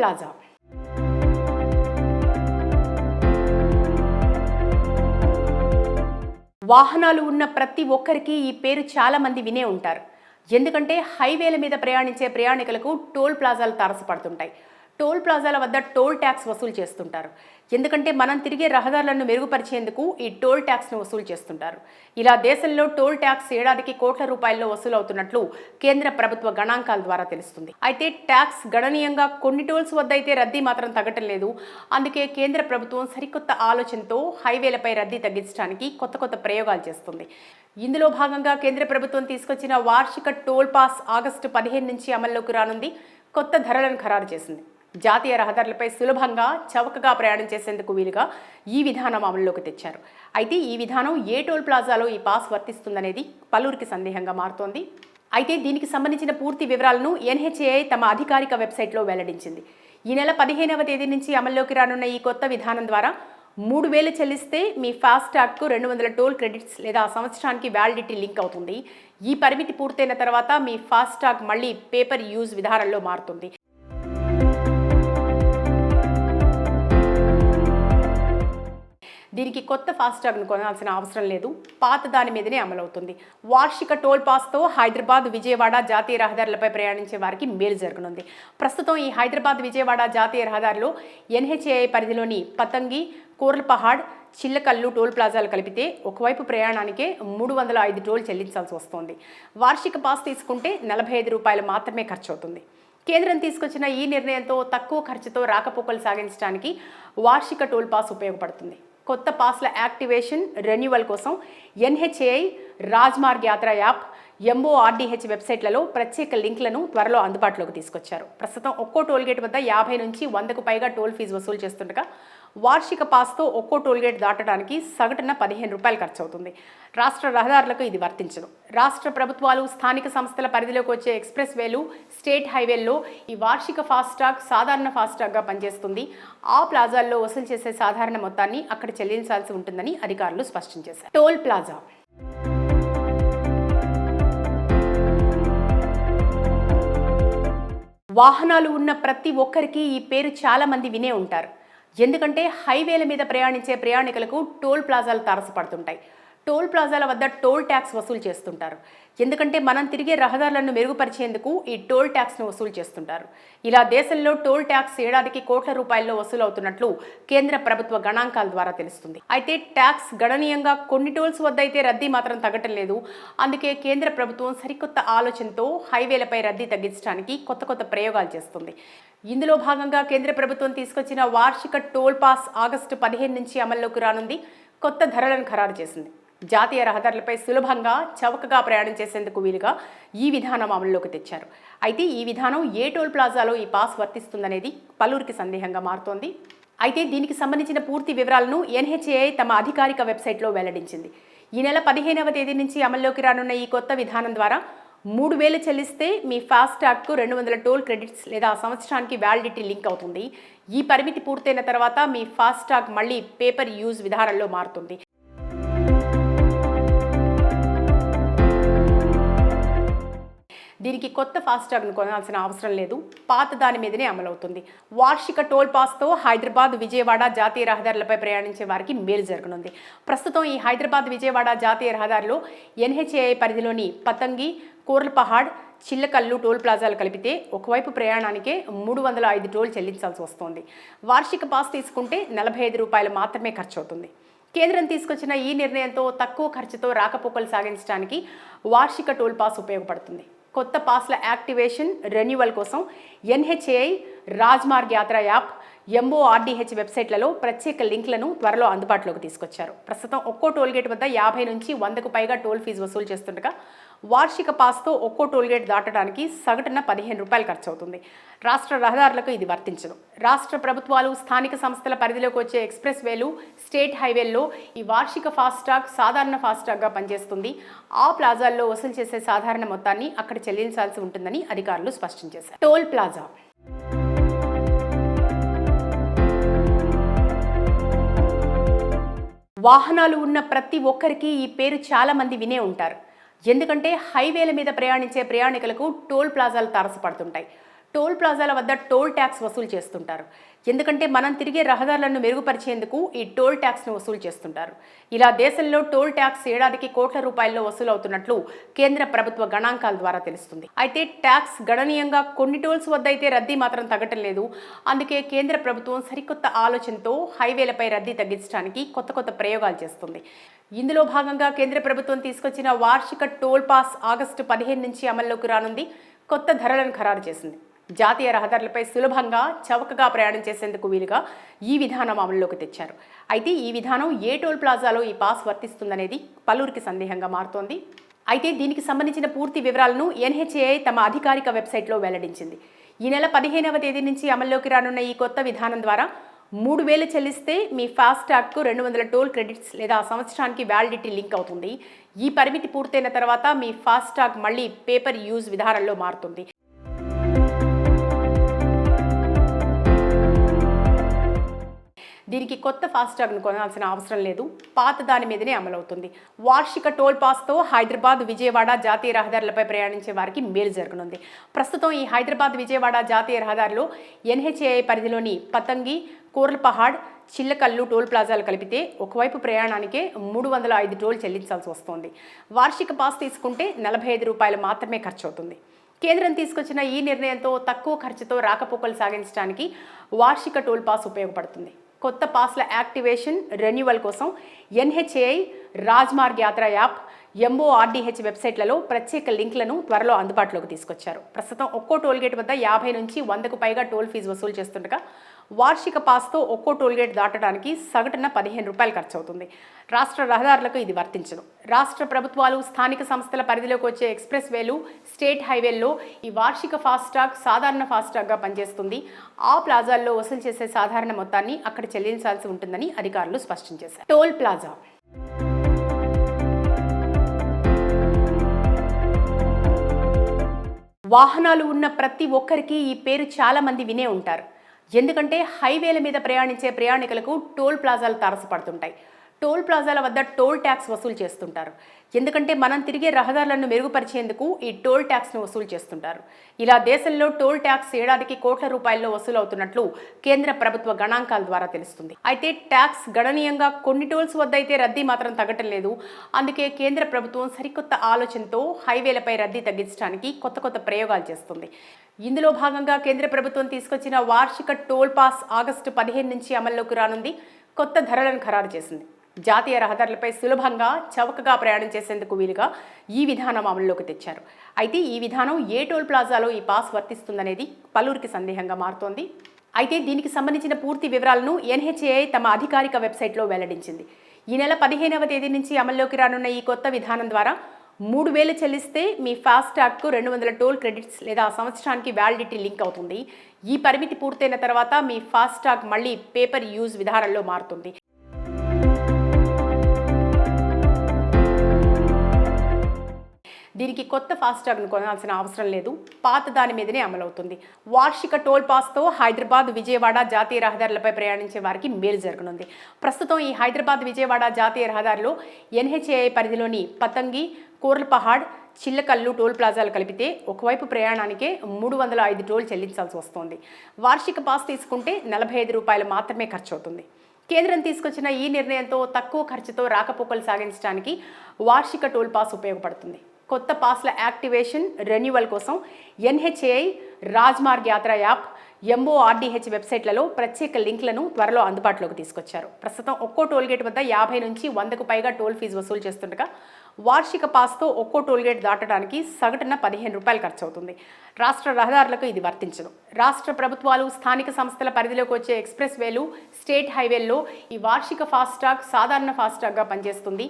Plaza. వాహనాలు ఉన్న ప్రతి ఒక్కరికి ఈ పేరు చాలా మంది వినే ఉంటారు. ఎందుకంటే హైవేల మీద ప్రయాణించే ప్రయాణికులకు టోల్ ప్లాజాలు తారసపడుతుంటాయి. టోల్ ప్లాజాల వద్ద టోల్ ట్యాక్స్ వసూలు చేస్తుంటారు. ఎందుకంటే మనం తిరిగే రహదారులను మెరుగుపరిచేందుకు ఈ టోల్ ట్యాక్స్ను వసూలు చేస్తుంటారు. ఇలా దేశంలో టోల్ ట్యాక్స్ ఏడాదికి కోట్ల రూపాయల్లో వసూలు అవుతున్నట్లు కేంద్ర ప్రభుత్వ గణాంకాల ద్వారా తెలుస్తుంది. అయితే ట్యాక్స్ గణనీయంగా కొన్ని టోల్స్ వద్ద అయితే రద్దీ మాత్రం తగ్గటం లేదు. అందుకే కేంద్ర ప్రభుత్వం సరికొత్త ఆలోచనతో హైవేలపై రద్దీ తగ్గించడానికి కొత్త ప్రయోగాలు చేస్తుంది. ఇందులో భాగంగా కేంద్ర ప్రభుత్వం తీసుకొచ్చిన వార్షిక టోల్ పాస్ ఆగస్టు 15 నుంచి అమల్లోకి రానుంది. కొత్త ధరలను ఖరారు చేసింది. జాతీయ రహదారులపై సులభంగా చవకగా ప్రయాణం చేసేందుకు వీలుగా ఈ విధానం అమల్లోకి తెచ్చారు. అయితే ఈ విధానం ఏ టోల్ ప్లాజాలో ఈ పాస్ వర్తిస్తుందనేది పలువురికి సందేహంగా మారుతోంది. అయితే దీనికి సంబంధించిన పూర్తి వివరాలను NHAI తమ అధికారిక వెబ్సైట్లో వెల్లడించింది. ఈ నెల 15వ తేదీ నుంచి అమల్లోకి రానున్న ఈ కొత్త విధానం ద్వారా 3,000 చెల్లిస్తే మీ ఫాస్టాగ్కు 200 టోల్ క్రెడిట్స్ లేదా సంవత్సరానికి వ్యాలిడిటీ లింక్ అవుతుంది. ఈ పరిమితి పూర్తయిన తర్వాత మీ ఫాస్టాగ్ మళ్ళీ పేపర్ యూజ్ విధానంలో మారుతుంది. దీనికి కొత్త ఫాస్టాగ్ను కొనాల్సిన అవసరం లేదు. పాత దాని మీదనే అమలవుతుంది. వార్షిక టోల్ పాస్తో హైదరాబాద్ విజయవాడ జాతీయ రహదారులపై ప్రయాణించే వారికి మేలు జరగనుంది. ప్రస్తుతం ఈ హైదరాబాద్ విజయవాడ జాతీయ రహదారిలో NHAI పరిధిలోని పతంగి, కోర్లపహాడ్, చిల్లకల్లు టోల్ ప్లాజాలు కలిపితే ఒకవైపు ప్రయాణానికే 305 టోల్ చెల్లించాల్సి వస్తోంది. వార్షిక పాస్ తీసుకుంటే 45 రూపాయలు మాత్రమే ఖర్చు అవుతుంది. కేంద్రం తీసుకొచ్చిన ఈ నిర్ణయంతో తక్కువ ఖర్చుతో రాకపోకలు సాగించడానికి వార్షిక టోల్ పాస్ ఉపయోగపడుతుంది. కొత్త పాస్ల యాక్టివేషన్, రెన్యువల్ కోసం NHAI, రాజ్మార్గ్ యాత్ర యాప్, MORDH వెబ్సైట్లలో ప్రత్యేక లింక్లను త్వరలో అందుబాటులోకి తీసుకొచ్చారు. ప్రస్తుతం ఒక్కో టోల్గేట్ వద్ద 50 నుంచి 100కు పైగా టోల్ ఫీజు వసూలు చేస్తుండగా వార్షిక పాస్తో ఒక్కో టోల్గేట్ దాటడానికి సగటున 15 రూపాయలు ఖర్చు అవుతుంది. రాష్ట్ర రహదారులకు ఇది వర్తించదు. రాష్ట్ర ప్రభుత్వాలు, స్థానిక సంస్థల పరిధిలోకి వచ్చే ఎక్స్ప్రెస్ వేలు, స్టేట్ హైవేల్లో ఈ వార్షిక ఫాస్టాగ్ సాధారణ ఫాస్టాగ్గా పనిచేస్తుంది. ఆ ప్లాజాల్లో వసూలు చేసే సాధారణ మొత్తాన్ని అక్కడ చెల్లించాల్సి ఉంటుందని అధికారులు స్పష్టం చేశారు. Toll plaza. వాహనాలు ఉన్న ప్రతి ఒక్కరికి ఈ పేరు చాలా మంది వినే ఉంటారు. ఎందుకంటే హైవేల మీద ప్రయాణించే ప్రయాణికులకు టోల్ ప్లాజాలు తారసపడుతుంటాయి. టోల్ ప్లాజాల వద్ద టోల్ ట్యాక్స్ వసూలు చేస్తుంటారు. ఎందుకంటే మనం తిరిగే రహదారులను మెరుగుపరిచేందుకు ఈ టోల్ ట్యాక్స్ను వసూలు చేస్తుంటారు. ఇలా దేశంలో టోల్ ట్యాక్స్ ఏడాదికి కోట్ల రూపాయల్లో వసూలు అవుతున్నట్లు కేంద్ర ప్రభుత్వ గణాంకాల ద్వారా తెలుస్తుంది. అయితే ట్యాక్స్ గణనీయంగా కొన్ని టోల్స్ వద్ద అయితే రద్దీ మాత్రం తగ్గటం లేదు. అందుకే కేంద్ర ప్రభుత్వం సరికొత్త ఆలోచనతో హైవేలపై రద్దీ తగ్గించడానికి కొత్త ప్రయోగాలు చేస్తుంది. ఇందులో భాగంగా కేంద్ర ప్రభుత్వం తీసుకొచ్చిన వార్షిక టోల్ పాస్ ఆగస్టు 15 నుంచి అమల్లోకి రానుంది. కొత్త ధరలను ఖరారు చేసింది. జాతీయ రహదారులపై సులభంగా చవకగా ప్రయాణం చేసేందుకు వీలుగా ఈ విధానం అమల్లోకి తెచ్చారు. అయితే ఈ విధానం ఏ టోల్ ప్లాజాలో ఈ పాస్ వర్తిస్తుందనేది పలువురికి సందేహంగా మారుతోంది. అయితే దీనికి సంబంధించిన పూర్తి వివరాలను NHAI తమ అధికారిక వెబ్సైట్లో వెల్లడించింది. ఈ నెల 15వ తేదీ నుంచి అమల్లోకి రానున్న ఈ కొత్త విధానం ద్వారా 3,000 చెల్లిస్తే మీ ఫాస్టాగ్కు 200 టోల్ క్రెడిట్స్ లేదా సంవత్సరానికి వ్యాలిడిటీ లింక్ అవుతుంది. ఈ పరిమితి పూర్తయిన తర్వాత మీ ఫాస్టాగ్ మళ్ళీ పేపర్ యూజ్ విధానంలో మారుతుంది. దీనికి కొత్త ఫాస్టాగ్ను కొనాల్సిన అవసరం లేదు. పాత దాని మీదనే అమలవుతుంది. వార్షిక టోల్ పాస్తో హైదరాబాద్ విజయవాడ జాతీయ రహదారులపై ప్రయాణించే వారికి మేలు జరగనుంది. ప్రస్తుతం ఈ హైదరాబాద్ విజయవాడ జాతీయ రహదారిలో NHAI పరిధిలోని పతంగి, కోర్లపహాడ్, చిల్లకల్లు టోల్ ప్లాజాలు కలిపితే ఒకవైపు ప్రయాణానికే 305 టోల్ చెల్లించాల్సి వస్తోంది. వార్షిక పాస్ తీసుకుంటే 45 రూపాయలు మాత్రమే ఖర్చు అవుతుంది. కేంద్రం తీసుకొచ్చిన ఈ నిర్ణయంతో తక్కువ ఖర్చుతో రాకపోకలు సాగించడానికి వార్షిక టోల్ పాస్ ఉపయోగపడుతుంది. కొత్త పాస్ల యాక్టివేషన్, రెన్యువల్ కోసం NHAI, రాజ్మార్గ్ యాత్ర యాప్, MORDH వెబ్సైట్లలో ప్రత్యేక లింక్లను త్వరలో అందుబాటులోకి తీసుకొచ్చారు. ప్రస్తుతం ఒక్కో టోల్గేట్ వద్ద 50 నుంచి 100కు పైగా టోల్ ఫీజు వసూలు చేస్తుండగా వార్షిక పాస్తో ఒక్కో టోల్గేట్ దాటడానికి సగటున 15 రూపాయలు ఖర్చు అవుతుంది. రాష్ట్ర రహదారులకు ఇది వర్తించదు. రాష్ట్ర ప్రభుత్వాలు, స్థానిక సంస్థల పరిధిలోకి వచ్చే ఎక్స్ప్రెస్ వేలు, స్టేట్ హైవేల్లో ఈ వార్షిక ఫాస్టాగ్ సాధారణ ఫాస్టాగ్గా పనిచేస్తుంది. ఆ ప్లాజాల్లో వసూలు చేసే సాధారణ మొత్తాన్ని అక్కడ చెల్లించాల్సి ఉంటుందని అధికారులు స్పష్టం చేశారు. Toll plaza. వాహనాలు ఉన్న ప్రతి ఒక్కరికి ఈ పేరు చాలా మంది వినే ఉంటారు. ఎందుకంటే హైవేల మీద ప్రయాణించే ప్రయాణికులకు టోల్ ప్లాజాలు తారసపడుతుంటాయి. టోల్ ప్లాజాల వద్ద టోల్ ట్యాక్స్ వసూలు చేస్తుంటారు. ఎందుకంటే మనం తిరిగే రహదారులను మెరుగుపరిచేందుకు ఈ టోల్ ట్యాక్స్ను వసూలు చేస్తుంటారు. ఇలా దేశంలో టోల్ ట్యాక్స్ ఏడాదికి కోట్ల రూపాయల్లో వసూలు అవుతున్నట్లు కేంద్ర ప్రభుత్వ గణాంకాల ద్వారా తెలుస్తుంది. అయితే ట్యాక్స్ గణనీయంగా కొన్ని టోల్స్ వద్ద అయితే రద్దీ మాత్రం తగ్గటం లేదు. అందుకే కేంద్ర ప్రభుత్వం సరికొత్త ఆలోచనతో హైవేలపై రద్దీ తగ్గించడానికి కొత్త ప్రయోగాలు చేస్తుంది. ఇందులో భాగంగా కేంద్ర ప్రభుత్వం తీసుకొచ్చిన వార్షిక టోల్ పాస్ ఆగస్టు 15 నుంచి అమల్లోకి రానుంది. కొత్త ధరలను ఖరారు చేసింది. జాతీయ రహదారులపై సులభంగా చవకగా ప్రయాణం చేసేందుకు వీలుగా ఈ విధానం అమల్లోకి తెచ్చారు. అయితే ఈ విధానం ఏ టోల్ ప్లాజాలో ఈ పాస్ వర్తిస్తుందనేది పలువురికి సందేహంగా మారుతోంది. అయితే దీనికి సంబంధించిన పూర్తి వివరాలను NHAI తమ అధికారిక వెబ్సైట్లో వెల్లడించింది. ఈ నెల 15వ తేదీ నుంచి అమల్లోకి రానున్న ఈ కొత్త విధానం ద్వారా 3,000 చెల్లిస్తే మీ ఫాస్టాగ్కు 200 టోల్ క్రెడిట్స్ లేదా సంవత్సరానికి వ్యాలిడిటీ లింక్ అవుతుంది. ఈ పరిమితి పూర్తయిన తర్వాత మీ ఫాస్టాగ్ మళ్ళీ పేపర్ యూజ్ విధానంలో మారుతుంది. దీనికి కొత్త ఫాస్టాగ్ను కొనాల్సిన అవసరం లేదు. పాత దాని మీదనే అమలవుతుంది. వార్షిక టోల్ పాస్తో హైదరాబాద్ విజయవాడ జాతీయ రహదారులపై ప్రయాణించే వారికి మేలు జరగనుంది. ప్రస్తుతం ఈ హైదరాబాద్ విజయవాడ జాతీయ రహదారిలో NHAI పరిధిలోని పతంగి, కోర్లపహాడ్, చిల్లకల్లు టోల్ ప్లాజాలు కలిపితే ఒకవైపు ప్రయాణానికే 305 టోల్ చెల్లించాల్సి వస్తోంది. వార్షిక పాస్ తీసుకుంటే 45 రూపాయలు మాత్రమే ఖర్చు అవుతుంది. కేంద్రం తీసుకొచ్చిన ఈ నిర్ణయంతో తక్కువ ఖర్చుతో రాకపోకలు సాగించడానికి వార్షిక టోల్ పాస్ ఉపయోగపడుతుంది. కొత్త పాస్ల యాక్టివేషన్, రెన్యువల్ కోసం NHAI, రాజ్మార్గ్ యాత్ర యాప్, MORDH వెబ్సైట్లలో ప్రత్యేక లింక్లను త్వరలో అందుబాటులోకి తీసుకొచ్చారు. ప్రస్తుతం ఒక్కో టోల్గేట్ వద్ద 50 నుంచి 100కు పైగా టోల్ ఫీజు వసూలు చేస్తుండగా వార్షిక పాస్తో ఒక్కో టోల్గేట్ దాటడానికి సగటున 15 రూపాయలు ఖర్చు అవుతుంది. రాష్ట్ర రహదారులకు ఇది వర్తించదు. రాష్ట్ర ప్రభుత్వాలు, స్థానిక సంస్థల పరిధిలోకి వచ్చే ఎక్స్ప్రెస్ వేలు, స్టేట్ హైవేల్లో ఈ వార్షిక ఫాస్టాగ్ సాధారణ ఫాస్టాగ్గా పనిచేస్తుంది. ఆ ప్లాజాల్లో వసూలు చేసే సాధారణ మొత్తాన్ని అక్కడ చెల్లించాల్సి ఉంటుందని అధికారులు స్పష్టం చేశారు. టోల్ ప్లాజా వాహనాలు ఉన్న ప్రతి ఒక్కరికి ఈ పేరు చాలా మంది వినే ఉంటారు. ఎందుకంటే హైవేల మీద ప్రయాణించే ప్రయాణికులకు టోల్ ప్లాజాలు తారసపడుతుంటాయి. టోల్ ప్లాజాల వద్ద టోల్ ట్యాక్స్ వసూలు చేస్తుంటారు. ఎందుకంటే మనం తిరిగే రహదారులను మెరుగుపరిచేందుకు ఈ టోల్ ట్యాక్స్ను వసూలు చేస్తుంటారు. ఇలా దేశంలో టోల్ ట్యాక్స్ ఏడాదికి కోట్ల రూపాయల్లో వసూలు అవుతున్నట్లు కేంద్ర ప్రభుత్వ గణాంకాల ద్వారా తెలుస్తుంది. అయితే ట్యాక్స్ గణనీయంగా కొన్ని టోల్స్ వద్ద అయితే రద్దీ మాత్రం తగ్గటం లేదు. అందుకే కేంద్ర ప్రభుత్వం సరికొత్త ఆలోచనతో హైవేలపై రద్దీ తగ్గించడానికి కొత్త ప్రయోగాలు చేస్తుంది. ఇందులో భాగంగా కేంద్ర ప్రభుత్వం తీసుకొచ్చిన వార్షిక టోల్ పాస్ ఆగస్టు 15 నుంచి అమల్లోకి రానుంది. కొత్త ధరలను ఖరారు చేసింది. జాతీయ రహదారులపై సులభంగా చవకగా ప్రయాణం చేసేందుకు వీలుగా ఈ విధానం అమల్లోకి తెచ్చారు. అయితే ఈ విధానం ఏ టోల్ ప్లాజాలో ఈ పాస్ వర్తిస్తుందనేది పలువురికి సందేహంగా మారుతోంది. అయితే దీనికి సంబంధించిన పూర్తి వివరాలను NHAI తమ అధికారిక వెబ్సైట్లో వెల్లడించింది. ఈ నెల 15వ తేదీ నుంచి అమల్లోకి రానున్న ఈ కొత్త విధానం ద్వారా 3,000 చెల్లిస్తే మీ ఫాస్టాగ్కు 200 టోల్ క్రెడిట్స్ లేదా సంవత్సరానికి వ్యాలిడిటీ లింక్ అవుతుంది. ఈ పరిమితి పూర్తయిన తర్వాత మీ ఫాస్టాగ్ మళ్ళీ పేపర్ యూజ్ విధానంలో మారుతుంది. దీనికి కొత్త ఫాస్టాగ్ను కొనాల్సిన అవసరం లేదు. పాత దాని మీదనే అమలవుతుంది. వార్షిక టోల్ పాస్తో హైదరాబాద్ విజయవాడ జాతీయ రహదారులపై ప్రయాణించే వారికి మేలు జరగనుంది. ప్రస్తుతం ఈ హైదరాబాద్ విజయవాడ జాతీయ రహదారిలో NHAI పరిధిలోని పతంగి, కోర్లపహాడ్, చిల్లకల్లు టోల్ ప్లాజాలు కలిపితే ఒకవైపు ప్రయాణానికే 305 టోల్ చెల్లించాల్సి వస్తోంది. వార్షిక పాస్ తీసుకుంటే 45 రూపాయలు మాత్రమే ఖర్చు అవుతుంది. కేంద్రం తీసుకొచ్చిన ఈ నిర్ణయంతో తక్కువ ఖర్చుతో రాకపోకలు సాగించడానికి వార్షిక టోల్ పాస్ ఉపయోగపడుతుంది. కొత్త పాస్ల యాక్టివేషన్, రెన్యువల్ కోసం NHAI, రాజ్మార్గ్ యాత్ర యాప్, MORDH వెబ్సైట్లలో ప్రత్యేక లింక్లను త్వరలో అందుబాటులోకి తీసుకొచ్చారు. ప్రస్తుతం ఒక్కో టోల్గేట్ వద్ద 50 నుంచి 100కు పైగా టోల్ ఫీజు వసూలు చేస్తుండగా వార్షిక పాస్తో ఒక్కో టోల్గేట్ దాటడానికి సగటున 15 రూపాయలు ఖర్చు అవుతుంది. రాష్ట్ర రహదారులకు ఇది వర్తించదు. రాష్ట్ర ప్రభుత్వాలు, స్థానిక సంస్థల పరిధిలోకి వచ్చే ఎక్స్ప్రెస్ వేలు, స్టేట్ హైవేల్లో ఈ వార్షిక ఫాస్టాగ్ సాధారణ ఫాస్టాగ్గా పనిచేస్తుంది.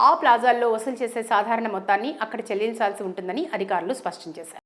ఆ ప్లాజాల్లో వసూలు చేసే సాధారణ మొత్తాన్ని అక్కడ చెల్లించాల్సి ఉంటుందని అధికారులు స్పష్టం చేశారు.